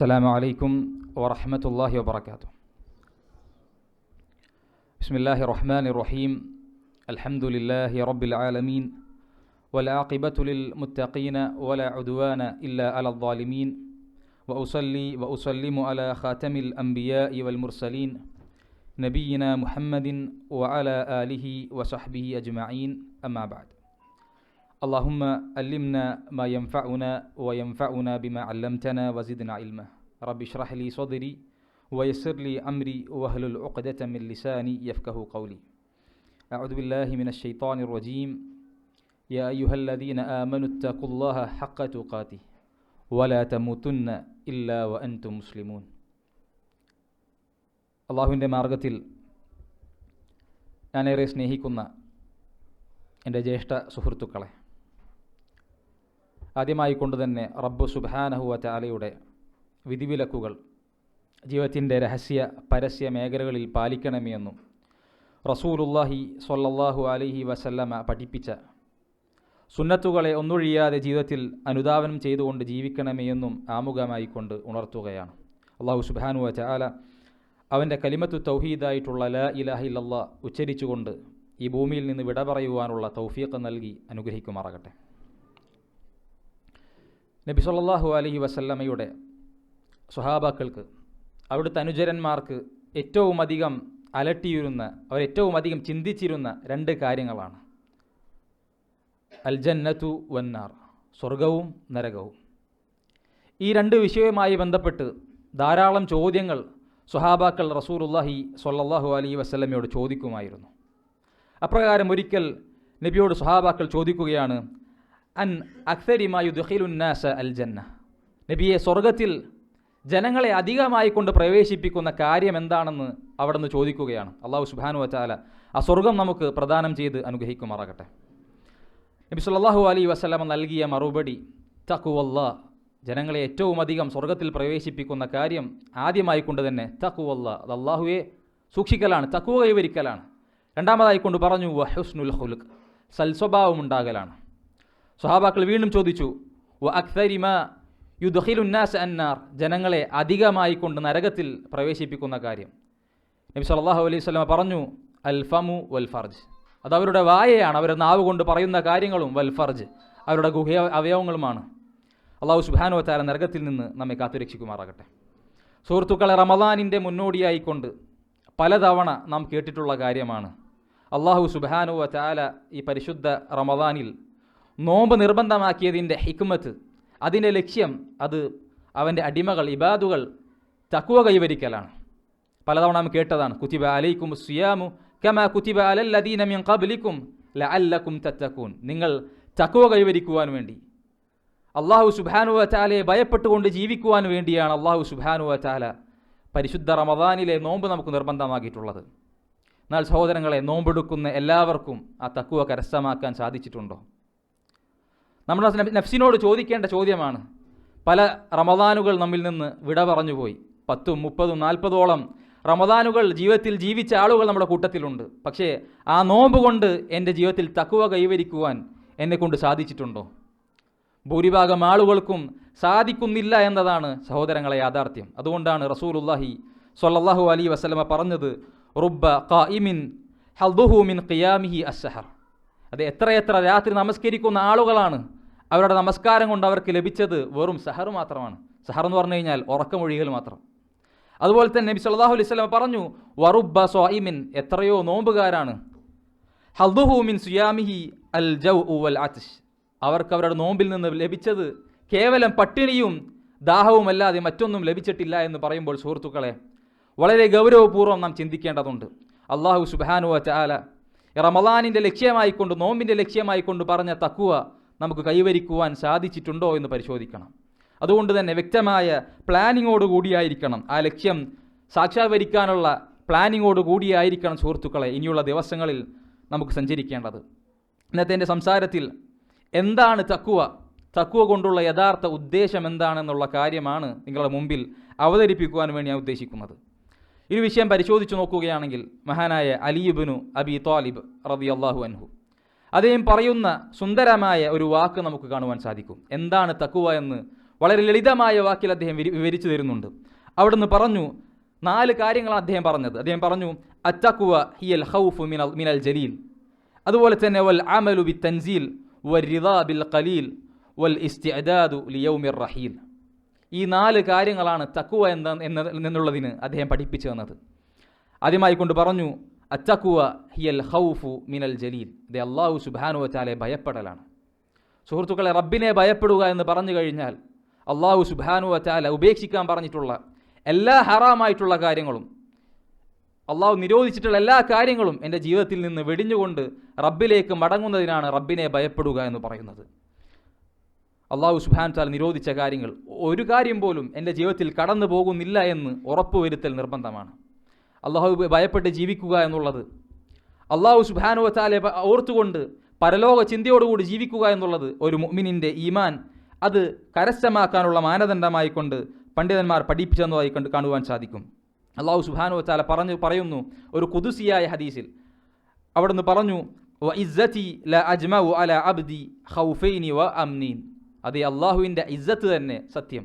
السلام عليكم ورحمة الله وبركاته. بسم الله الرحمن الرحيم. الحمد لله رب العالمين والعاقبة للمتقين ولا عدوان إلا على الظالمين وأصلي وأسلم على خاتم الأنبياء والمرسلين نبينا محمد وعلى آله وصحبه أجمعين. أما بعد. اللهم علمنا ما ينفعنا وينفعنا بما علمتنا وزدنا علما. رب اشرح لي صدري ويسر لي أمري واحلل عقدة من لساني يفقهوا قولي. أعوذ بالله من الشيطان الرجيم. يا أيها الذين آمنوا اتقوا الله حق تقاته ولا تموتن إلا وأنتم مسلمون. അള്ളാഹുവിൻ്റെ മാർഗത്തിൽ ഞാനേറെ സ്നേഹിക്കുന്ന എൻ്റെ ജ്യേഷ്ഠ സുഹൃത്തുക്കളെ, ആദ്യമായിക്കൊണ്ട് തന്നെ റബ്ബ് സുബ്ഹാനഹു വ തആലയുടെ വിധിവിലക്കുകൾ ജീവിതത്തിൻ്റെ രഹസ്യ പരസ്യ മേഖലകളിൽ പാലിക്കണമെന്നും റസൂലുള്ളാഹി സ്വല്ലല്ലാഹു അലൈഹി വസല്ലമ പഠിപ്പിച്ച സുന്നത്തുകളെ ഒന്നൊഴിയാതെ ജീവിതത്തിൽ അനുധാവനം ചെയ്തുകൊണ്ട് ജീവിക്കണമെന്നും ആമുഖമായിക്കൊണ്ട് ഉണർത്തുകയാണ്. അള്ളാഹു സുബ്ഹാനഹു വ തആല അവൻ്റെ കലിമത്തു തൗഹീദായിട്ടുള്ള ലാ ഇലാഹ ഇല്ലല്ലാഹ് ഉച്ചരിച്ചുകൊണ്ട് ഈ ഭൂമിയിൽ നിന്ന് വിട പറയുവാനുള്ള തൗഫീഖ് നൽകി അനുഗ്രഹിക്കുമാറാകട്ടെ. നബി സല്ലല്ലാഹു അലൈഹി വസല്ലമയുടെ സ്വഹാബാക്കൾക്ക്, അവിടുത്തെ അനുചരന്മാർക്ക് ഏറ്റവും അധികം അലട്ടിയിരുന്ന, അവരേറ്റവും അധികം ചിന്തിച്ചിരുന്ന രണ്ട് കാര്യങ്ങളാണ് അൽ ജന്നത്തു വന്നാർ, സ്വർഗവും നരകവും. ഈ രണ്ട് വിഷയവുമായി ബന്ധപ്പെട്ട് ധാരാളം ചോദ്യങ്ങൾ സ്വഹാബാക്കൾ റസൂലുള്ളാഹി സ്വല്ലല്ലാഹു അലൈഹി വസല്ലമയോട് ചോദിക്കുമായിരുന്നു. അപ്രകാരം ഒരിക്കൽ നബിയോട് സ്വഹാബാക്കൾ ചോദിക്കുകയാണ്, അൻ അക്സരിമാ യുദ്ഖിലുന്നാസ അൽ ജന്ന, നബിയെ, സ്വർഗത്തിൽ ജനങ്ങളെ അധികമായി കൊണ്ട് പ്രവേശിപ്പിക്കുന്ന കാര്യം എന്താണെന്ന് അവിടുന്ന് ചോദിക്കുകയാണ്. അല്ലാഹു സുബ്ഹാനഹു വ തആല ആ സ്വർഗം നമുക്ക് പ്രദാനം ചെയ്ത് അനുഗ്രഹിക്കുമാറാകട്ടെ. നബി സല്ലല്ലാഹു അലൈഹി വസല്ലമ നൽകിയ മറുപടി തഖ്വല്ലാഹ്, ജനങ്ങളെ ഏറ്റവും അധികം സ്വർഗത്തിൽ പ്രവേശിപ്പിക്കുന്ന കാര്യം ആദ്യമായി കൊണ്ട് തന്നെ തഖ്വല്ലാഹ്, അത് അല്ലാഹുവെ സൂക്ഷിക്കലാണ്, തഖ്വ കൈവരിക്കലാണ്. രണ്ടാമതായിക്കൊണ്ട് പറഞ്ഞു വഹുസ്നുൽ ഖുലുഖ്, സൽസ്വഭാവം ഉണ്ടാകലാണ്. സ്വഹാബാക്കൾ വീണ്ടും ചോദിച്ചു വ അക്സരിമാ യുദ്ഖിലുന്നാസ അന്നാർ, ജനങ്ങളെ അധികമായി കൊണ്ട് നരകത്തിൽ പ്രവേശിപ്പിക്കുന്ന കാര്യം. നബി സല്ലല്ലാഹു അലൈഹി വസല്ലം പറഞ്ഞു അൽ ഫമു വൽ ഫർജ്, അത് അവരുടെ വായയാണ്, അവരുടെ നാവ് കൊണ്ട് പറയുന്ന കാര്യങ്ങളും, വൽ ഫർജ് അവരുടെ ഗുഹ്യ അവയവങ്ങളുമാണ്. അല്ലാഹു സുബ്ഹാനഹു വ തആല നരകത്തിൽ നിന്ന് നമ്മെ കാത്തുരക്ഷിക്കുമാറാകട്ടെ. സുഹൃത്തുക്കളെ, റമദാനിൻ്റെ മുന്നോടിയായിക്കൊണ്ട് പലതവണ നാം കേട്ടിട്ടുള്ള കാര്യമാണ് അല്ലാഹു സുബ്ഹാനഹു വ തആല ഈ പരിശുദ്ധ റമദാനിൽ നോമ്പ് നിർബന്ധമാക്കിയതിൻ്റെ ഹിക്മത്ത്, അതിൻ്റെ ലക്ഷ്യം, അത് അവൻ്റെ അടിമകൾ, ഇബാദുകൾ തഖ്വ കൈവരിക്കലാണ്. പലതവണ നാം കേട്ടതാണ് കുതിബ അലൈക്കും സിയാമു കമാ കുതിബ അലല്ലദീന മിൻ ഖബ്ലിക്കും ലഅല്ലക്കും തത്തഖൂൻ, നിങ്ങൾ തഖ്വ കൈവരിക്കുവാൻ വേണ്ടി, അല്ലാഹു സുബ്ഹാനഹു വ തആലയെ ഭയപ്പെട്ടുകൊണ്ട് ജീവിക്കുവാൻ വേണ്ടിയാണ് അല്ലാഹു സുബ്ഹാനഹു വ തആല പരിശുദ്ധ റമദാനിലെ നോമ്പ് നമുക്ക് നിർബന്ധമാക്കിയിട്ടുള്ളത്. എന്നാൽ സഹോദരങ്ങളെ, നോമ്പെടുക്കുന്ന എല്ലാവർക്കും ആ തഖ്വ കരസ്ഥമാക്കാൻ സാധിച്ചിട്ടുണ്ടോ? നമ്മുടെ നഫ്സിനോട് ചോദിക്കേണ്ട ചോദ്യമാണ്. പല റമദാനുകൾ നമ്മിൽ നിന്ന് വിട പറഞ്ഞുപോയി. 10, 30, 40ഓളം റമദാനുകൾ ജീവിതത്തിൽ ജീവിച്ച ആളുകൾ നമ്മുടെ കൂട്ടത്തിലുണ്ട്. പക്ഷേ ആ നോമ്പ് കൊണ്ട് എൻ്റെ ജീവിതത്തിൽ തഖ്വ കൈവരിക്കുവാൻ എന്നെക്കൊണ്ട് സാധിച്ചിട്ടുണ്ടോ? ഭൂരിഭാഗം ആളുകൾക്കും സാധിക്കുന്നില്ല എന്നതാണ് സഹോദരങ്ങളെ യാഥാർത്ഥ്യം. അതുകൊണ്ടാണ് റസൂലുള്ളാഹി സ്വല്ലല്ലാഹു അലൈഹി വസല്ലമ പറഞ്ഞത് റുബ്ബ ഖായിമിൻ ഹൽദുഹു മിൻ ഖിയാമിഹി അസ്സഹർ, അത് എത്രയെത്ര രാത്രി നമസ്കരിക്കുന്ന ആളുകളാണ്, അവരുടെ നമസ്കാരം കൊണ്ട് അവർക്ക് ലഭിച്ചത് വെറും സഹർ മാത്രമാണ്. സഹർ എന്ന് പറഞ്ഞു കഴിഞ്ഞാൽ ഉറക്കമൊഴികൾ മാത്രം. അതുപോലെ തന്നെ നബി സല്ലല്ലാഹു അലൈഹി വസല്ലം പറഞ്ഞു വറുബ്ബ സ്വായിമിൻ, എത്രയോ നോമ്പുകാരാണ് ഹൽദുഹു മിൻ സിയാമിഹി അൽ ജൗഉ വൽ അത്ഷ്, അവർക്ക് അവരുടെ നോമ്പിൽ നിന്ന് ലഭിച്ചത് കേവലം പട്ടിണിയും ദാഹവുമല്ലാതെ മറ്റൊന്നും ലഭിച്ചിട്ടില്ല എന്ന് പറയുമ്പോൾ സുഹൃത്തുക്കളെ, വളരെ ഗൗരവപൂർവ്വം നാം ചിന്തിക്കേണ്ടതുണ്ട്. അല്ലാഹു സുബ്ഹാനഹു വ തആല റമളാനിൻ്റെ ലക്ഷ്യമായിക്കൊണ്ട്, നോമ്പിൻ്റെ ലക്ഷ്യമായിക്കൊണ്ട് പറഞ്ഞ തഖ്വ നമുക്ക് കൈവരിക്കുവാൻ സാധിച്ചിട്ടുണ്ടോ എന്ന് പരിശോധിക്കണം. അതുകൊണ്ട് തന്നെ വ്യക്തമായ പ്ലാനിങ്ങോട് കൂടിയായിരിക്കണം, ആ ലക്ഷ്യം സാക്ഷാത്കരിക്കാനുള്ള പ്ലാനിങ്ങോട് കൂടിയായിരിക്കണം സുഹൃത്തുക്കളെ ഇനിയുള്ള ദിവസങ്ങളിൽ നമുക്ക് സഞ്ചരിക്കേണ്ടത്. ഇന്നത്തെ എൻ്റെ സംസാരത്തിൽ എന്താണ് തഖ്വ, തഖ്വ കൊണ്ടുള്ള യഥാർത്ഥ ഉദ്ദേശം എന്താണെന്നുള്ള കാര്യമാണ് നിങ്ങളുടെ മുമ്പിൽ അവതരിപ്പിക്കുവാൻ വേണ്ടി ഞാൻ ഉദ്ദേശിക്കുന്നത്. ഈ വിഷയം പരിശോധിച്ച് നോക്കുകയാണെങ്കിൽ മഹാനായ അലി ഇബ്നു അബി ത്വാലിബ് റളിയല്ലാഹു അൻഹു, അദ്ദേഹം പറയുന്ന സുന്ദരമായ ഒരു വാക്ക് നമുക്ക് കാണുവാൻ സാധിക്കും. എന്താണ് തഖ്വ എന്ന് വളരെ ലളിതമായ വാക്കിൽ അദ്ദേഹം വിവരിച്ചു തരുന്നുണ്ട്. അവിടുന്ന് പറഞ്ഞു 4 കാര്യങ്ങളാണ് അദ്ദേഹം പറഞ്ഞത്. അദ്ദേഹം പറഞ്ഞു അത്തഖ്വ ഹിയൽ ഖൗഫു മിനൽ ജലീൽ, അതുപോലെ തന്നെ വൽ അമലു ബി തൻസീൽ വൽറിദാ ബിൽ ഖലീൽ വൽ ഇസ്തിഅദാദു ലിയൗമിർ റഹീൽ. ഈ 4 കാര്യങ്ങളാണ് തഖ്വ എന്നുള്ളതിന് അദ്ദേഹം പഠിപ്പിച്ചു തന്നത്. ആദ്യമായി കൊണ്ട് പറഞ്ഞു അത്തഖ്വ ഹിയൽ ഖൗഫു മിനൽ ജലീൽ, ഇത് അല്ലാഹു സുബ്ഹാനഹു വ തആലയെ ഭയപ്പെടലാണ്. സുഹൃത്തുക്കളെ, റബ്ബിനെ ഭയപ്പെടുക എന്ന് പറഞ്ഞു കഴിഞ്ഞാൽ അല്ലാഹു സുബ്ഹാനഹു വ തആല ഉപേക്ഷിക്കാൻ പറഞ്ഞിട്ടുള്ള എല്ലാ ഹറാമായിട്ടുള്ള കാര്യങ്ങളും, അള്ളാഹു നിരോധിച്ചിട്ടുള്ള എല്ലാ കാര്യങ്ങളും എൻ്റെ ജീവിതത്തിൽ നിന്ന് വെടിഞ്ഞുകൊണ്ട് റബ്ബിലേക്ക് മടങ്ങുന്നതിനാണ് റബ്ബിനെ ഭയപ്പെടുക എന്ന് പറയുന്നത്. അള്ളാഹു സുബ്ഹാനഹു വ തആല നിരോധിച്ച കാര്യങ്ങൾ ഒരു കാര്യം പോലും എൻ്റെ ജീവിതത്തിൽ കടന്നു പോകുന്നില്ല എന്ന് ഉറപ്പുവരുത്തൽ നിർബന്ധമാണ്. അള്ളാഹു ഭയപ്പെട്ട് ജീവിക്കുക എന്നുള്ളത്, അള്ളാഹു സുബ്ഹാനഹു വ തആലയെ ഓർത്തുകൊണ്ട് പരലോക ചിന്തയോടുകൂടി ജീവിക്കുക എന്നുള്ളത് ഒരു മുഅ്മിനിൻ്റെ ഈമാൻ അത് കരസ്ഥമാക്കാനുള്ള മാനദണ്ഡമായി കൊണ്ട് പണ്ഡിതന്മാർ പഠിപ്പിച്ചെന്നതായി കാണുവാൻ സാധിക്കും. അള്ളാഹു സുബ്ഹാനഹു വ തആല പറയുന്നു ഒരു ഖുദ്സിയായ ഹദീസിൽ, അവിടുന്ന് പറഞ്ഞു വ ഇസ്സതി ല അജ്മഉ അല അബ്ദി ഖൗഫൈനി വ അംനീൻ. അതേ, അള്ളാഹുവിൻ്റെ ഇസ്സത്ത് തന്നെ സത്യം.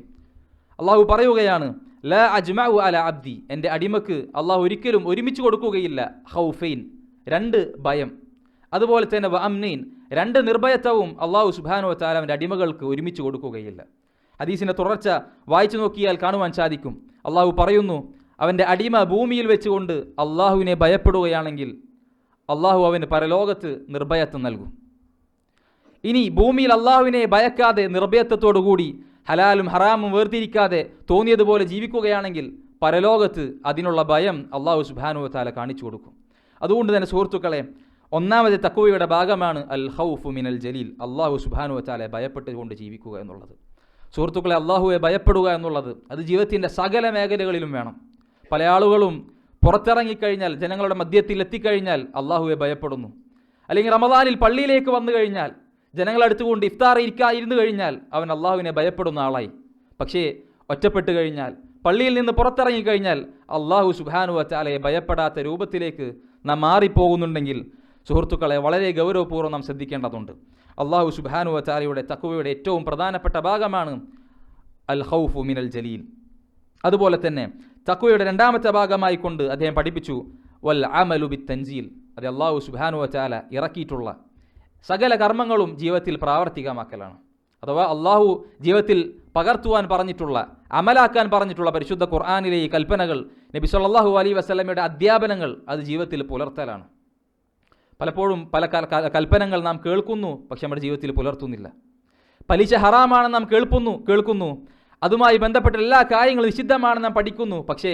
അള്ളാഹു പറയുകയാണ് ല അജ്മഉ അല അബ്ദി, എൻ്റെ അടിമക്ക് അള്ളാഹു ഒരിക്കലും ഒരുമിച്ച് കൊടുക്കുകയില്ല ഖൗഫൈൻ, 2 ഭയം, അതുപോലെ തന്നെ വ അംനീൻ, 2 നിർഭയത്വവും അള്ളാഹു സുബ്ഹാനഹു വ തആല അവൻ്റെ അടിമകൾക്ക് ഒരുമിച്ച് കൊടുക്കുകയില്ല. ഹദീസിൻ്റെ തുടർച്ച വായിച്ചു നോക്കിയാൽ കാണുവാൻ സാധിക്കും. അള്ളാഹു പറയുന്നു അവൻ്റെ അടിമ ഭൂമിയിൽ വെച്ചുകൊണ്ട് അള്ളാഹുവിനെ ഭയപ്പെടുകയാണെങ്കിൽ അള്ളാഹു അവന് പരലോകത്ത് നിർഭയത്വം നൽകും. ഇനി ഭൂമിയിൽ അള്ളാഹുവിനെ ഭയക്കാതെ നിർഭയത്വത്തോടുകൂടി ഹലാലും ഹറാമും വേർതിരിക്കാതെ തോന്നിയതുപോലെ ജീവിക്കുകയാണെങ്കിൽ പരലോകത്ത് അതിനുള്ള ഭയം അള്ളാഹു സുബ്ഹാനഹു വ തആല കാണിച്ചു കൊടുക്കും. അതുകൊണ്ട് തന്നെ സുഹൃത്തുക്കളെ, ഒന്നാമത്തെ തഖ്വയുടെ ഭാഗമാണ് അൽ ഖൗഫു മിനൽ ജലീൽ, അള്ളാഹു സുബ്ഹാനഹു വ തആലയെ ഭയപ്പെട്ടുകൊണ്ട് ജീവിക്കുക എന്നുള്ളത്. സുഹൃത്തുക്കളെ, അള്ളാഹുവെ ഭയപ്പെടുക എന്നുള്ളത് അത് ജീവിതത്തിൻ്റെ സകല മേഖലകളിലും വേണം. പല ആളുകളും പുറത്തിറങ്ങിക്കഴിഞ്ഞാൽ, ജനങ്ങളുടെ മധ്യത്തിൽ എത്തിക്കഴിഞ്ഞാൽ അള്ളാഹുവെ ഭയപ്പെടുന്നു. അല്ലെങ്കിൽ റമദാനിൽ പള്ളിയിലേക്ക് വന്നു കഴിഞ്ഞാൽ ജനങ്ങളടുത്തുകൊണ്ട് ഇഫ്താർ ഇരുന്നു കഴിഞ്ഞാൽ അവൻ അള്ളാഹുവിനെ ഭയപ്പെടുന്ന ആളായി. പക്ഷേ ഒറ്റപ്പെട്ട് കഴിഞ്ഞാൽ, പള്ളിയിൽ നിന്ന് പുറത്തിറങ്ങിക്കഴിഞ്ഞാൽ അള്ളാഹു സുബ്ഹാനഹു വ തആലയെ ഭയപ്പെടാത്ത രൂപത്തിലേക്ക് നാം മാറിപ്പോകുന്നുണ്ടെങ്കിൽ സുഹൃത്തുക്കളെ, വളരെ ഗൗരവപൂർവ്വം നാം ശ്രദ്ധിക്കേണ്ടതുണ്ട്. അള്ളാഹു സുബ്ഹാനഹു വ തആലയുടെ തഖ്വയുടെ ഏറ്റവും പ്രധാനപ്പെട്ട ഭാഗമാണ് അൽ ഖൗഫു മിനൽ ജലീൽ. അതുപോലെ തന്നെ തഖ്വയുടെ 2ാമത്തെ ഭാഗമായി കൊണ്ട് അദ്ദേഹം പഠിപ്പിച്ചു വൽ അമലു ബി തൻസീൽ, അത് അള്ളാഹു സുബ്ഹാനഹു വ തആല ഇറക്കിയിട്ടുള്ള സകല കർമ്മങ്ങളും ജീവിതത്തിൽ പ്രാവർത്തികമാക്കലാണ്. അഥവാ അള്ളാഹു ജീവിതത്തിൽ പകർത്തുവാൻ പറഞ്ഞിട്ടുള്ള, അമലാക്കാൻ പറഞ്ഞിട്ടുള്ള പരിശുദ്ധ ഖുർആനിലെ ഈ കൽപ്പനകൾ, നബി സല്ലല്ലാഹു അലൈഹി വസല്ലമയുടെ അധ്യാപനങ്ങൾ അത് ജീവിതത്തിൽ പുലർത്തലാണ്. പലപ്പോഴും പല കൽപ്പനകൾ നാം കേൾക്കുന്നു, പക്ഷെ നമ്മുടെ ജീവിതത്തിൽ പുലർത്തുന്നില്ല. പലിശ ഹറാമാണെന്ന് നാം കേൾക്കുന്നു, അതുമായി ബന്ധപ്പെട്ട എല്ലാ കാര്യങ്ങളും നിഷിദ്ധമാണെന്ന് നാം പഠിക്കുന്നു, പക്ഷേ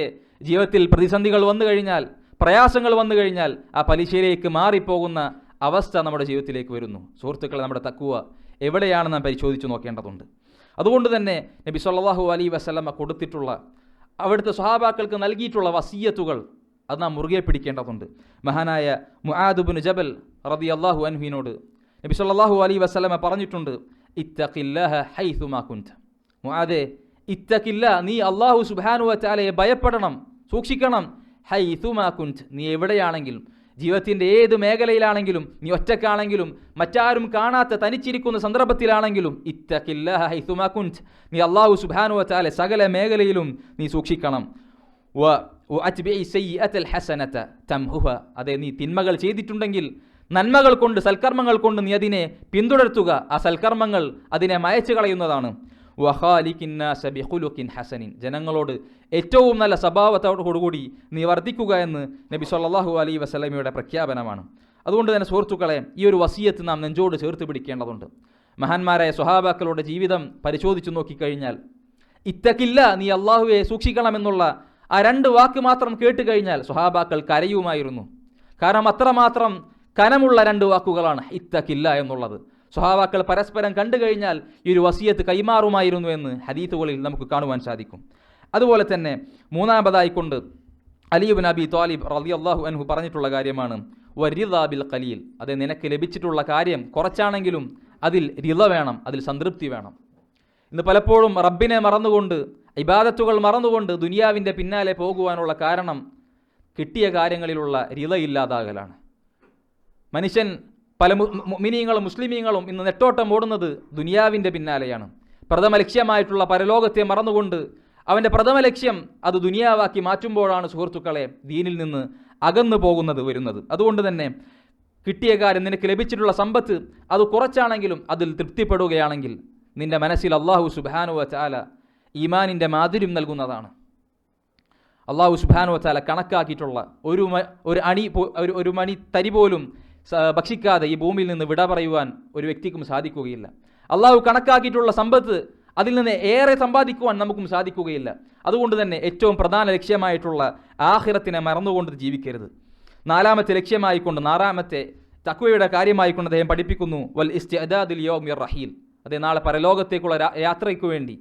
ജീവിതത്തിൽ പ്രതിസന്ധികൾ വന്നു കഴിഞ്ഞാൽ, പ്രയാസങ്ങൾ വന്നു കഴിഞ്ഞാൽ ആ പലിശയിലേക്ക് മാറിപ്പോകുന്ന അവസ്ഥ നമ്മുടെ ജീവിതത്തിലേക്ക് വരുന്നു. സുഹൃത്തുക്കളെ, നമ്മുടെ തഖ്വ എവിടെയാണ് നാം പരിശോധിച്ച് നോക്കേണ്ടതുണ്ട്. അതുകൊണ്ട് തന്നെ നബി സല്ലല്ലാഹു അലൈഹി വസല്ലമ കൊടുത്തിട്ടുള്ള, അവിടുത്തെ സ്വഹാബാക്കൾക്ക് നൽകിയിട്ടുള്ള വസിയ്യത്തുകൾ അത് നാം മുറുകെ പിടിക്കേണ്ടതുണ്ട്. മഹാനായ മുആദ് ഇബ്നു ജബൽ റളിയല്ലാഹു അൻഹുവിനോട് നബി സല്ലല്ലാഹു അലൈഹി വസല്ലമ പറഞ്ഞിട്ടുണ്ട്, ഇത്തഖില്ലാഹ ഹൈസുമാ കുൻത. മുആദേ, ഇത്തഖില്ല, നീ അല്ലാഹു സുബ്ഹാനഹു വ തആലയെ ഭയപ്പെടണം, സൂക്ഷിക്കണം. ഹൈസുമാ കുൻത, നീ എവിടെയാണെങ്കിലും, ജീവിതത്തിൻ്റെ ഏത് മേഖലയിലാണെങ്കിലും, നീ ഒറ്റക്കാണെങ്കിലും, മറ്റാരും കാണാത്ത തനിച്ചിരിക്കുന്ന സന്ദർഭത്തിലാണെങ്കിലും, ഇത്തഖില്ലാഹ ഹൈസുമാ കുൻത, നീ അല്ലാഹു സുബ്ഹാനഹു വ തആല സകല മേഖലയിലും നീ സൂക്ഷിക്കണം. അതെ, നീ തിന്മകൾ ചെയ്തിട്ടുണ്ടെങ്കിൽ നന്മകൾ കൊണ്ട്, സൽക്കർമ്മങ്ങൾ കൊണ്ട് നീ അതിനെ പിന്തുടർത്തുക. ആ സൽക്കർമ്മങ്ങൾ അതിനെ മയച്ചു കളയുന്നതാണ്. ജനങ്ങളോട് ഏറ്റവും നല്ല സ്വഭാവത്തോടുകൂടി നീ വർദ്ധിക്കുക എന്ന് നബി സല്ലല്ലാഹു അലൈഹി വസല്ലമയുടെ പ്രഖ്യാപനമാണ്. അതുകൊണ്ട് തന്നെ സുഹൃത്തുക്കളെ, ഈ ഒരു വസിയത്ത് നാം നെഞ്ചോട് ചേർത്ത് പിടിക്കേണ്ടതുണ്ട്. മഹാന്മാരായ സ്വഹാബാക്കളുടെ ജീവിതം പരിശോധിച്ചു നോക്കിക്കഴിഞ്ഞാൽ, ഇത്തഖില്ല, നീ അള്ളാഹുവെ സൂക്ഷിക്കണമെന്നുള്ള ആ 2 വാക്ക് മാത്രം കേട്ട് കഴിഞ്ഞാൽ സ്വഹാബാക്കൾ കരയുമായിരുന്നു. കാരണം അത്രമാത്രം കനമുള്ള 2 വാക്കുകളാണ് ഇത്തഖില്ല എന്നുള്ളത്. സ്വഹാബാക്കൾ പരസ്പരം കണ്ടു കഴിഞ്ഞാൽ ഈ ഒരു വസിയത്ത് കൈമാറുമായിരുന്നു എന്ന് ഹദീസുകളിൽ നമുക്ക് കാണുവാൻ സാധിക്കും. അതുപോലെ തന്നെ 3ാമതായിക്കൊണ്ട് അലി ഇബ്നു അബി ത്വാലിബ് റളിയല്ലാഹു അൻഹു പറഞ്ഞിട്ടുള്ള കാര്യമാണ് വരിദാ ബിൽ ഖലീൽ. അത് നിനക്ക് ലഭിച്ചിട്ടുള്ള കാര്യം കുറച്ചാണെങ്കിലും അതിൽ റിള വേണം, അതിൽ സംതൃപ്തി വേണം. ഇന്ന് പലപ്പോഴും റബ്ബിനെ മറന്നുകൊണ്ട്, ഇബാദത്തുകൾ മറന്നുകൊണ്ട് ദുനിയാവിൻ്റെ പിന്നാലെ പോകുവാനുള്ള കാരണം കിട്ടിയ കാര്യങ്ങളിലുള്ള റിളയില്ലാതാകലാണ്. മനുഷ്യൻ, പല മുഅ്മിനീങ്ങളും മുസ്ലിമീങ്ങളും ഇന്ന് നെട്ടോട്ടം ഓടുന്നത് ദുനിയാവിൻ്റെ പിന്നാലെയാണ്. പ്രഥമ ലക്ഷ്യമായിട്ടുള്ള പരലോകത്തെ മറന്നുകൊണ്ട് അവൻ്റെ പ്രഥമ ലക്ഷ്യം അത് ദുനിയാവാക്കി മാറ്റുമ്പോഴാണ് സുഹൃത്തുക്കളെ ദീനിൽ നിന്ന് അകന്നു വരുന്നത്. അതുകൊണ്ട് തന്നെ കിട്ടിയ കാര്യം, നിനക്ക് ലഭിച്ചിട്ടുള്ള സമ്പത്ത് അത് കുറച്ചാണെങ്കിലും അതിൽ തൃപ്തിപ്പെടുകയാണെങ്കിൽ നിന്റെ മനസ്സിൽ അള്ളാഹു സുബ്ഹാനഹു വ തആല ഈമാനിൻ്റെ മാധുര്യം നൽകുന്നതാണ്. അള്ളാഹു സുബ്ഹാനഹു വ തആല കണക്കാക്കിയിട്ടുള്ള ഒരു മണി തരി പോലും ഭക്ഷിക്കാതെ ഈ ഭൂമിയിൽ നിന്ന് വിട പറയുവാൻ ഒരു വ്യക്തിക്കും സാധിക്കുകയില്ല. അള്ളാഹു കണക്കാക്കിയിട്ടുള്ള സമ്പത്ത് അതിൽ നിന്ന് ഏറെ സമ്പാദിക്കുവാൻ നമുക്കും സാധിക്കുകയില്ല. അതുകൊണ്ട് തന്നെ ഏറ്റവും പ്രധാന ലക്ഷ്യമായിട്ടുള്ള ആഖിറത്തിനെ മറന്നുകൊണ്ട് ജീവിക്കരുത്. നാലാമത്തെ തഖ്വയുടെ കാര്യമായിക്കൊണ്ട് അദ്ദേഹം പഠിപ്പിക്കുന്നു, വൽ ഇസ്തിഅദാദു ലിയൗമിർ റഹീൽ. അതേ നാളെ പരലോകത്തേക്കുള്ള യാത്രയ്ക്ക് വേണ്ടി,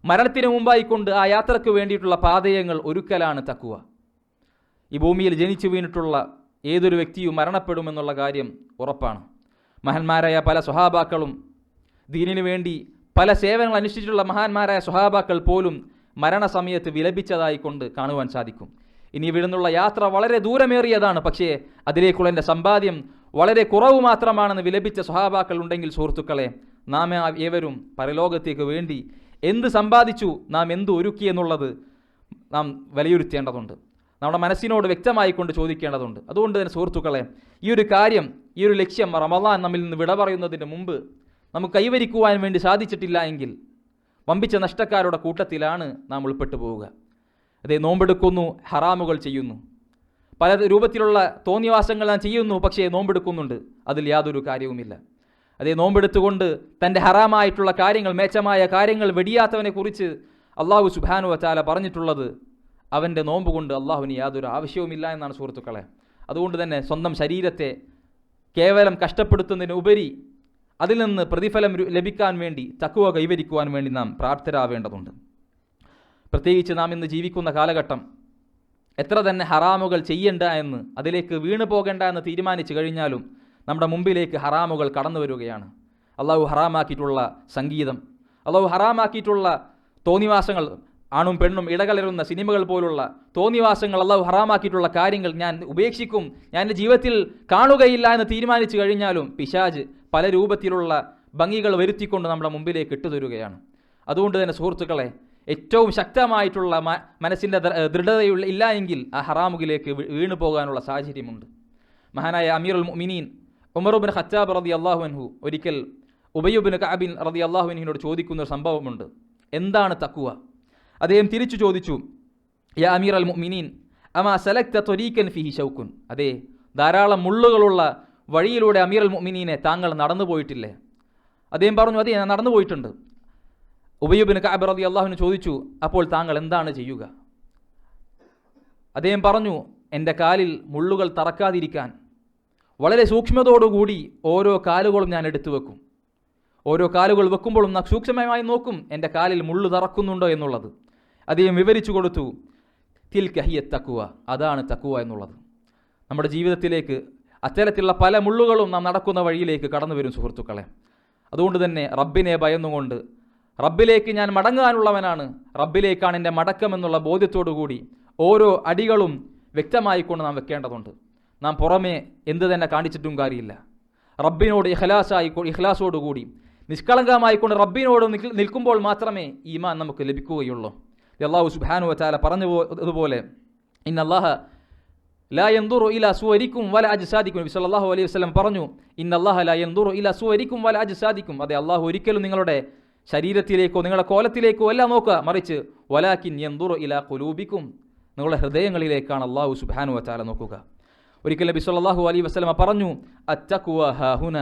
മരണത്തിന് മുമ്പായിക്കൊണ്ട് ആ യാത്രയ്ക്ക് വേണ്ടിയിട്ടുള്ള പാതയങ്ങൾ ഒരുക്കലാണ് തഖ്വ. ഈ ഭൂമിയിൽ ജനിച്ചു വീണിട്ടുള്ള ഏതൊരു വ്യക്തിയും മരണപ്പെടുമെന്നുള്ള കാര്യം ഉറപ്പാണ്. മഹാന്മാരായ പല സ്വഹാബാക്കളും ദീനിനു വേണ്ടി പല സേവനങ്ങൾ അനുഷ്ഠിച്ചിട്ടുള്ള മഹാന്മാരായ സ്വഹാബാക്കൾ പോലും മരണസമയത്ത് വിലപിച്ചതായിക്കൊണ്ട് കാണുവാൻ സാധിക്കും. ഇനി ഇവിടുന്നുള്ള യാത്ര വളരെ ദൂരമേറിയതാണ്, പക്ഷേ അതിലേക്കുള്ള എൻ്റെ സമ്പാദ്യം വളരെ കുറവ് മാത്രമാണെന്ന് വിലപിച്ച സ്വഹാബാക്കൾ ഉണ്ടെങ്കിൽ സുഹൃത്തുക്കളെ, നാം ഏവരും പരലോകത്തേക്ക് വേണ്ടി എന്ത് സമ്പാദിച്ചു, നാം എന്ത് ഒരുക്കി എന്നുള്ളത് നാം വിലയിരുത്തേണ്ടതുണ്ട്. നമ്മുടെ മനസ്സിനോട് വ്യക്തമായിക്കൊണ്ട് ചോദിക്കേണ്ടതുണ്ട്. അതുകൊണ്ട് തന്നെ സുഹൃത്തുക്കളെ, ഈ ഒരു ലക്ഷ്യം റമളാൻ നമ്മിൽ നിന്ന് വിട പറയുന്നതിന് മുമ്പ് നമുക്ക് കൈവരിക്കുവാൻ വേണ്ടി സാധിച്ചിട്ടില്ല എങ്കിൽ വമ്പിച്ച നഷ്ടക്കാരുടെ കൂട്ടത്തിലാണ് നാം ഉൾപ്പെട്ടു പോവുക. അതേ, നോമ്പെടുക്കുന്നു, ഹറാമുകൾ ചെയ്യുന്നു, പല രൂപത്തിലുള്ള തോന്നിവാസങ്ങൾ നാം ചെയ്യുന്നു, പക്ഷേ നോമ്പെടുക്കുന്നുണ്ട്, അതിൽ യാതൊരു കാര്യവുമില്ല. അതേ, നോമ്പെടുത്തുകൊണ്ട് തൻ്റെ ഹറാമായിട്ടുള്ള കാര്യങ്ങൾ, മേച്ചമായ കാര്യങ്ങൾ വെടിയാത്തവനെ കുറിച്ച് അള്ളാഹു സുബ്ഹാനഹു വ തആല പറഞ്ഞിട്ടുള്ളത് അവൻ്റെ നോമ്പ് കൊണ്ട് അള്ളാഹുവിന് യാതൊരു ആവശ്യവുമില്ല എന്നാണ് സുഹൃത്തുക്കളെ. അതുകൊണ്ട് തന്നെ സ്വന്തം ശരീരത്തെ കേവലം കഷ്ടപ്പെടുത്തുന്നതിന് ഉപരി അതിൽ നിന്ന് പ്രതിഫലം ലഭിക്കാൻ വേണ്ടി, തഖ്വ കൈവരിക്കുവാൻ വേണ്ടി നാം പ്രാപ്തരാവേണ്ടതുണ്ട്. പ്രത്യേകിച്ച് നാം ഇന്ന് ജീവിക്കുന്ന കാലഘട്ടം എത്ര തന്നെ ഹറാമുകൾ ചെയ്യണ്ട എന്ന്, അതിലേക്ക് വീണു പോകേണ്ട എന്ന് തീരുമാനിച്ചു കഴിഞ്ഞാലും നമ്മുടെ മുമ്പിലേക്ക് ഹറാമുകൾ കടന്നു വരികയാണ്. അള്ളാഹു ഹറാമാക്കിയിട്ടുള്ള സംഗീതം, അള്ളാഹു ഹറാമാക്കിയിട്ടുള്ള തോന്നിവാസങ്ങൾ, ആണും പെണ്ണും ഇടകലരുന്ന സിനിമകൾ പോലുള്ള തോന്നിവാസങ്ങൾ, അള്ളാഹു ഹറാമാക്കിയിട്ടുള്ള കാര്യങ്ങൾ ഞാൻ ഉപേക്ഷിക്കും, ഞാൻ എൻ്റെ ജീവിതത്തിൽ കാണുകയില്ല എന്ന് തീരുമാനിച്ചു കഴിഞ്ഞാലും പിശാച് പല രൂപത്തിലുള്ള ഭംഗികൾ വരുത്തിക്കൊണ്ട് നമ്മുടെ മുമ്പിലേക്ക് ഇട്ടുതരുകയാണ്. അതുകൊണ്ട് തന്നെ സുഹൃത്തുക്കളെ, ഏറ്റവും ശക്തമായിട്ടുള്ള മനസ്സിൻ്റെ ദൃഢതയുള്ള ഇല്ല എങ്കിൽ ആ ഹറാമുകളിലേക്ക് വീണു പോകാനുള്ള സാഹചര്യമുണ്ട്. മഹാനായ അമീറുൽ മുഅ്മിനീൻ ഉമർ ഇബ്നു ഖത്താബ് റളിയല്ലാഹു അൻഹു ഒരിക്കൽ ഉബയ്യ് ഇബ്നു കഅബ് റളിയല്ലാഹു അൻഹുവിനോട് ചോദിക്കുന്ന ഒരു സംഭവമുണ്ട്, എന്താണ് തഖ്വ? അദ്ദേഹം തിരിച്ചു ചോദിച്ചു, യാ അമീറൽ മുഅ്മിനീൻ അമാ സലക്ത ത്വരീകൻ ഫീഹി ശൗകുൻ. അതേ, ധാരാളം മുള്ളുകളുള്ള വഴിയിലൂടെ അമീറുൽ മുഅ്മിനീനെ താങ്കൾ നടന്നു പോയിട്ടില്ലേ? അദ്ദേഹം പറഞ്ഞു, അതെ, ഞാൻ നടന്നു പോയിട്ടുണ്ട്. ഉബയ്യ് ഇബ്നു കഅബ് റളിയല്ലാഹു അൻഹു ചോദിച്ചു, അപ്പോൾ താങ്കൾ എന്താണ് ചെയ്യുക? അദ്ദേഹം പറഞ്ഞു, എൻ്റെ കാലിൽ മുള്ളുകൾ തറക്കാതിരിക്കാൻ വളരെ സൂക്ഷ്മതയോടുകൂടി ഓരോ കാലുകളും ഞാൻ എടുത്തു വെക്കും. ഓരോ കാലുകൾ വെക്കുമ്പോഴും ഞാൻ സൂക്ഷ്മമായി നോക്കും എൻ്റെ കാലിൽ മുള്ളു തറക്കുന്നുണ്ടോ എന്നുള്ളത്. അദ്ദേഹം വിവരിച്ചു കൊടുത്തു, തിൽക ഹിയ തഖ്വ, അതാണ് തഖ്വ എന്നുള്ളത്. നമ്മുടെ ജീവിതത്തിലേക്ക് അത്തരത്തിലുള്ള പല മുള്ളുകളും നാം നടക്കുന്ന വഴിയിലേക്ക് കടന്നു വരും സുഹൃത്തുക്കളെ. അതുകൊണ്ട് തന്നെ റബ്ബിനെ ഭയന്നുകൊണ്ട്, റബ്ബിലേക്ക് ഞാൻ മടങ്ങാനുള്ളവനാണ്, റബ്ബിലേക്കാണ് എൻ്റെ മടക്കമെന്നുള്ള ബോധ്യത്തോടു കൂടി ഓരോ അടികളും വ്യക്തമായിക്കൊണ്ട് നാം വെക്കേണ്ടതുണ്ട്. നാം പുറമേ എന്ത് തന്നെ കാണിച്ചിട്ടും കാര്യമില്ല. റബ്ബിനോട് ഇഖ്ലാസോടുകൂടി നിഷ്കളങ്കമായിക്കൊണ്ട് റബ്ബിനോട് നിൽക്കുമ്പോൾ മാത്രമേ ഈമാൻ നമുക്ക് ലഭിക്കുകയുള്ളൂ. അല്ലാഹു സുബ്ഹാനഹു വ തആല പറഞ്ഞതുപോലെ ഇന്നല്ലാഹ ലാ യൻദുറു ഇലാ സുവരിക്കും വല അജ്സാദിക്കും. നബി സല്ലല്ലാഹു അലൈഹി വസല്ലം പറഞ്ഞു, ഇന്നല്ലാഹ ലാ യൻദുറു ഇലാ സുവരിക്കും വല അജ്സാദിക്കും. അതെ, അള്ളാഹു ഒരിക്കലും നിങ്ങളുടെ ശരീരത്തിലേക്കോ നിങ്ങളുടെ കോലത്തിലേക്കോ അല്ല നോക്കുക, മറിച്ച് വലാകിൻ യൻദുറു ഇലാ ഖുലൂബിക്കും, നിങ്ങളുടെ ഹൃദയങ്ങളിലേക്കാണ് അള്ളാഹു സുബ്ഹാനഹു വ തആല നോക്കുക. ഒരിക്കൽ നബി സല്ലല്ലാഹു അലൈഹി വസല്ലം പറഞ്ഞു, അത്തഖ്വ ഹാഹുന.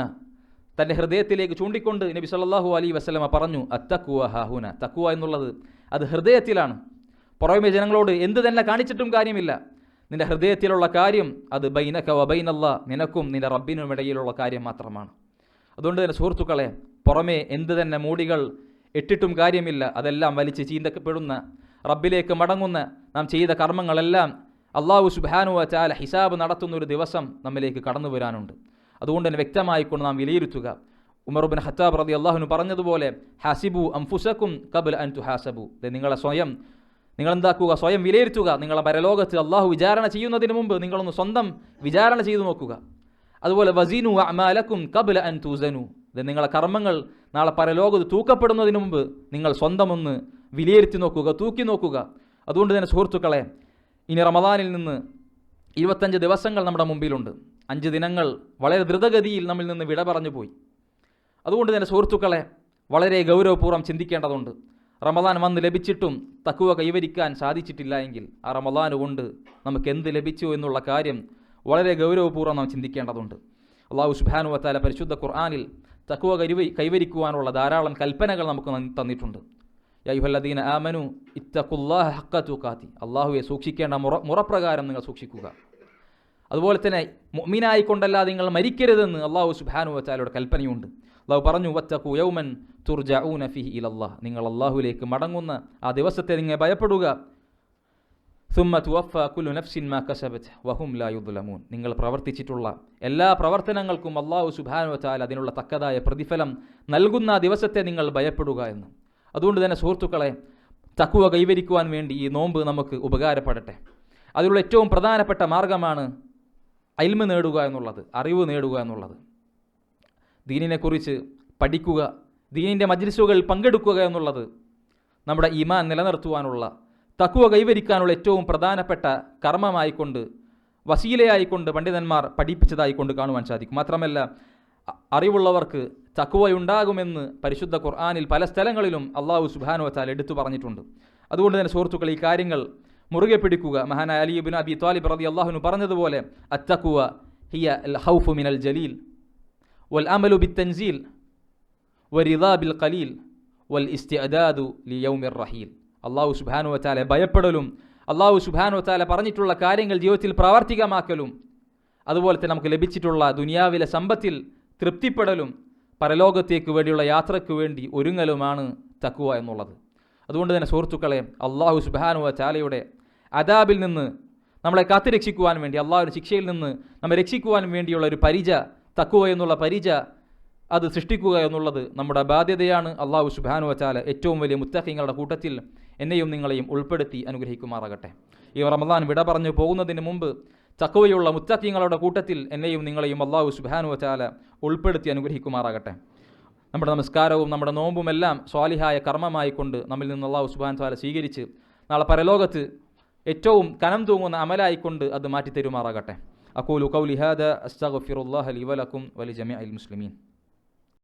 തൻ്റെ ഹൃദയത്തിലേക്ക് ചൂണ്ടിക്കൊണ്ട് നബി സല്ലല്ലാഹു അലൈഹി വസല്ലം പറഞ്ഞു, അത്തഖ്വ ഹാഹുന. തഖ്വ എന്നുള്ളത് അത് ഹൃദയത്തിലാണ്. പുറമെ ജനങ്ങളോട് എന്ത് തന്നെ കാണിച്ചിട്ടും കാര്യമില്ല. നിന്റെ ഹൃദയത്തിലുള്ള കാര്യം അത് ബൈനക വ ബൈനല്ലാഹ്, നിനക്കും നിന്റെ റബ്ബിനും ഇടയിലുള്ള കാര്യം മാത്രമാണ്. അതുകൊണ്ട് തന്നെ സുഹൃത്തുക്കളെ, പുറമെ എന്ത് തന്നെ മൂടികൾ ഇട്ടിട്ടും കാര്യമില്ല. അതെല്ലാം വലിച്ച് ചീന്തപ്പെടുന്ന, റബ്ബിലേക്ക് മടങ്ങുന്ന നാം ചെയ്ത കർമ്മങ്ങളെല്ലാം അള്ളാഹു സുബ്ഹാനഹു വ തആല ഹിസാബ് നടത്തുന്ന ഒരു ദിവസം നമ്മിലേക്ക് കടന്നു വരാനുണ്ട്. അതുകൊണ്ട് തന്നെ വ്യക്തമായിക്കൊണ്ട് നാം വിലയിരുത്തുക. ഉമർ ഇബ്നു ഖത്താബ് റളിയല്ലാഹു അൻഹു പറഞ്ഞതുപോലെ, ഹസിബു അൻഫുസകും ഖബ്ല അൻ തുഹാസബു. നിങ്ങളെന്താക്കുക, സ്വയം വിലയിരുത്തുക. നിങ്ങളെ പരലോകത്ത് അള്ളാഹു വിചാരണ ചെയ്യുന്നതിന് മുമ്പ് നിങ്ങളൊന്ന് സ്വന്തം വിചാരണ ചെയ്തു നോക്കുക. അതുപോലെ വസീനു അഅമാലക്കും ഖബ്ല അൻ തുസനു. നിങ്ങളെ കർമ്മങ്ങൾ നാളെ പരലോകത്ത് തൂക്കപ്പെടുന്നതിന് മുമ്പ് നിങ്ങൾ സ്വന്തമൊന്ന് വിലയിരുത്തി നോക്കുക, തൂക്കി നോക്കുക. അതുകൊണ്ട് തന്നെ സുഹൃത്തുക്കളെ, ഇനി റമദാനിൽ നിന്ന് 25 ദിവസങ്ങൾ നമ്മുടെ മുമ്പിലുണ്ട്. 5 ദിനങ്ങൾ വളരെ ദ്രുതഗതിയിൽ നമ്മിൽ നിന്ന് വിട പറഞ്ഞു പോയി. അതുകൊണ്ട് തന്നെ സുഹൃത്തുക്കളെ, വളരെ ഗൗരവപൂർവ്വം ചിന്തിക്കേണ്ടതുണ്ട്. റമദാൻ വന്ന് ലഭിച്ചിട്ടും തഖ്വ കൈവരിക്കാൻ സാധിച്ചിട്ടില്ല എങ്കിൽ ആ റമദാൻ കൊണ്ട് നമുക്ക് എന്ത് ലഭിച്ചു എന്നുള്ള കാര്യം വളരെ ഗൗരവപൂർവ്വം നാം ചിന്തിക്കേണ്ടതുണ്ട്. അല്ലാഹു സുബ്ഹാനഹു വ തആല പരിശുദ്ധ ഖുർആനിൽ തഖ്വ കൈവരിക്കുവാനുള്ള ധാരാളം കൽപ്പനകൾ നമുക്ക് തന്നിട്ടുണ്ട്. യാ അയ്യുഹല്ലദീന ആമനു ഇത്തഖുല്ലാഹ ഹഖ്ക തുഖാതി, അല്ലാഹുവെ സൂക്ഷിക്കേണ്ട മുറപ്രകാരം നിങ്ങൾ സൂക്ഷിക്കുക. അതുപോലെ തന്നെ മുഅ്മിനായിക്കൊണ്ടല്ലാതെ നിങ്ങൾ മരിക്കരുതെന്ന് അല്ലാഹു സുബ്ഹാനഹു വ തആലയുടെ കൽപ്പനയുണ്ട്. അല്ലാഹു പറഞ്ഞു, വത്തഖൂ യൗമൻ തുർജഊന ഫീഹി ഇലല്ലാഹ്, നിങ്ങൾ അല്ലാഹുവിലേക്ക് മടങ്ങുന്ന ആ ദിവസത്തെ നിങ്ങൾ ഭയപ്പെടുക. സുമ്മ തുവഫ കുല്ലു നഫ്സിൻ മാ കസബത് വഹും ലാ യുദ്ലമൂൻ, നിങ്ങൾ പ്രവർത്തിച്ചിട്ടുള്ള എല്ലാ പ്രവർത്തനങ്ങൾക്കും അല്ലാഹു സുബ്ഹാനഹു വ തആല അതിനുള്ള തക്കതായ പ്രതിഫലം നൽകുന്ന ആ ദിവസത്തെ നിങ്ങൾ ഭയപ്പെടുക എന്ന്. അതുകൊണ്ട് തന്നെ സുഹൃത്തുക്കളെ, തഖ്വ കൈവരിക്കുവാൻ വേണ്ടി ഈ നോമ്പ് നമുക്ക് ഉപകാരപ്പെടട്ടെ. അതിലുള്ള ഏറ്റവും പ്രധാനപ്പെട്ട മാർഗമാണ് ഇൽമ് നേടുക എന്നുള്ളത്, അറിവ് നേടുക എന്നുള്ളത്. ദീനിനെക്കുറിച്ച് പഠിക്കുക, ദീനിൻ്റെ മജ്ലിസുകൾ പങ്കെടുക്കുക എന്നുള്ളത് നമ്മുടെ ഈമാൻ നിലനിർത്തുവാനുള്ള, തഖ്വ കൈവരിക്കാനുള്ള ഏറ്റവും പ്രധാനപ്പെട്ട കർമ്മമായിക്കൊണ്ട്, വസീലയായിക്കൊണ്ട് പണ്ഡിതന്മാർ പഠിപ്പിച്ചതായിക്കൊണ്ട് കാണുവാൻ സാധിക്കും. മാത്രമല്ല, അറിവുള്ളവർക്ക് തഖ്വയുണ്ടാകുമെന്ന് പരിശുദ്ധ ഖുർആനിൽ പല സ്ഥലങ്ങളിലും അല്ലാഹു സുബ്ഹാനഹു വ തആല എടുത്തു പറഞ്ഞിട്ടുണ്ട്. അതുകൊണ്ട് തന്നെ സുഹൃത്തുക്കൾ, ഈ കാര്യങ്ങൾ മുറുകെ പിടിക്കുക. മഹാനായ അലി ഇബ്നു അബി ത്വാലിബ് റളിയല്ലാഹു അൻഹു പറഞ്ഞതുപോലെ, അത്തഖ്വ ഹിയ അൽ ഖൗഫു മിനൽ ജലീൽ വൽ അമലു ബിത്തൻസീൽ വരിദാ ബിൽ ഖലീൽ വൽ ഇസ്തിഅദാദു ലിയൗമിർ റഹീൽ. അല്ലാഹു സുബ്ഹാനഹു വ തആല ഭയപ്പെടലും അല്ലാഹു സുബ്ഹാനഹു വ തആല പറഞ്ഞിട്ടുള്ള കാര്യങ്ങൾ ജീവിതത്തിൽ പ്രാവർത്തികമാക്കലും, അതുപോലെ തന്നെ നമുക്ക് ലഭിച്ചിട്ടുള്ള ദുനിയാവിലെ സമ്പത്തിൽ തൃപ്തിപ്പെടലും, പരലോകത്തേക്ക് വേണ്ടിയുള്ള യാത്രയ്ക്ക് വേണ്ടി ഒരുങ്ങലുമാണ് തഖ്വ എന്നുള്ളത്. അതുകൊണ്ട് തന്നെ സുഹൃത്തുക്കളെ, അല്ലാഹു സുബ്ഹാനഹു വ തആലയുടെ അദാബിൽ നിന്ന് നമ്മളെ കാത്തുരക്ഷിക്കുവാൻ വേണ്ടി, അല്ലാഹുവിൻ്റെ ശിക്ഷയിൽ നിന്ന് നമ്മെ രക്ഷിക്കുവാൻ വേണ്ടിയുള്ള ഒരു പരിച, തഖ്വ എന്നുള്ള പരിച അത് സൃഷ്ടിക്കുക എന്നുള്ളത് നമ്മുടെ ബാധ്യതയാണ്. അല്ലാഹു സുബ്ഹാനഹു വ തആല ഏറ്റവും വലിയ മുത്തഖീങ്ങളുടെ കൂട്ടത്തിൽ എന്നെയും നിങ്ങളെയും ഉൾപ്പെടുത്തി അനുഗ്രഹിക്കുമാറാകട്ടെ. ഈ റമദാൻ വിട പറഞ്ഞു പോകുന്നതിന് മുമ്പ് തഖ്വയുള്ള മുത്തഖീങ്ങളുടെ കൂട്ടത്തിൽ എന്നെയും നിങ്ങളെയും അല്ലാഹു സുബ്ഹാനഹു വ തആല ഉൾപ്പെടുത്തി അനുഗ്രഹിക്കുമാറാകട്ടെ. നമ്മുടെ നമസ്കാരവും നമ്മുടെ നോമ്പുമെല്ലാം സ്വാലിഹായ കർമ്മമായിക്കൊണ്ട് നമ്മിൽ നിന്ന് അല്ലാഹു സുബ്ഹാനഹു വ തആല സ്വീകരിച്ച് നാളെ പരലോകത്ത് ഏറ്റവും കനം തൂങ്ങുന്ന അമലായിക്കൊണ്ട് അത് മാറ്റിത്തരുമാറാകട്ടെ. അഖൂലു ഖൗലി ഹാദാ അസ്തഗ്ഫിറുല്ലാഹ ലി വലക്കും വലിജമീഇൽ മുസ്ലിമീൻ.